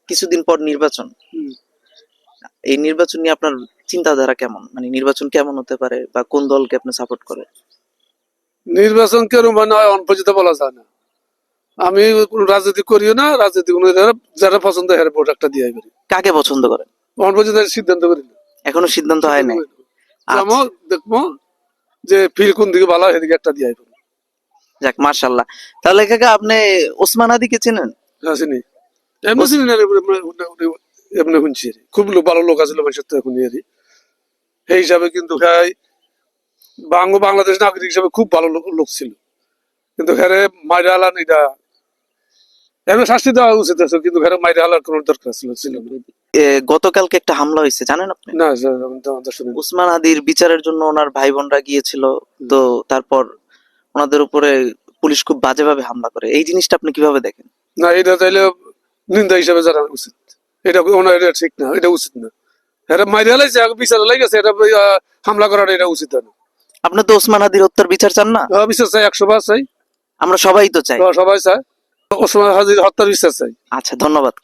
কিছুদিন পর নির্বাচন, এই নির্বাচন নিয়ে আপনার চিন্তাধারা কেমন, মানে নির্বাচন কেমন হতে পারে বা কোন দলকে আপনি সাপোর্ট করে? নির্বাচন কেন মানে অনপরিচিত বলা যায় না। আমি কোনো রাজনীতি করিও না, রাজনীতি কোনো যারা পছন্দ হয় ভোট একটা দিয়ে করি। কাকে পছন্দ করেন? অনপরিচিত সিদ্ধান্ত করি না। এখনো সিদ্ধান্ত হয় নাই। যেমন দেখবো যে ফিল কোন দিকে ভালো সেদিকে একটা দিয়ে করি। যাক, মার্শাল্লাহ। তাহলে কাকা আপনি ওসমান আদিকে চেনেন? আসেনি এমনি চিনি না, এমনি শুনছি আর কি। খুব ভালো লোক আছিল মানুষের তো এখন আর কি। সেই হিসাবে কিন্তু বাংলাদেশ নাগরিক হিসাবে খুব ভালো লোক ছিল, কিন্তু হ্যারে মাইরে আলান এটা এমনি শাস্তি দেওয়া উচিত আছে, কিন্তু হ্যারে মাইরে আলার কোনো দরকার ছিল না। গতকালকে একটা হামলা হয়েছে, জানেন আপনি? না স্যার, আমি তো আমাদের শুনি ওসমান আদির বিচারের জন্য ওনার ভাই বোনরা গিয়েছিল, তো তারপর ওনাদের উপরে পুলিশ খুব বাজেভাবে হামলা করে। এই জিনিসটা আপনি কিভাবে দেখেন? না, এটা তাইলে নিন্দা হিসাবে জানা উচিত। এটা এটা ঠিক না, এটা উচিত না। এটা মাইরে আলাইছে, বিচার লাগাইছে, এটা হামলা করাটা এটা উচিত না। আপনি তো ওসমান আদির হত্যার বিচার চান না? বিচার চাই, 100 বার চাই। আমরা সবাই তো চাই। সবাই চায় ওসমান হাজির হত্যার বিচার চাই। আচ্ছা, ধন্যবাদ।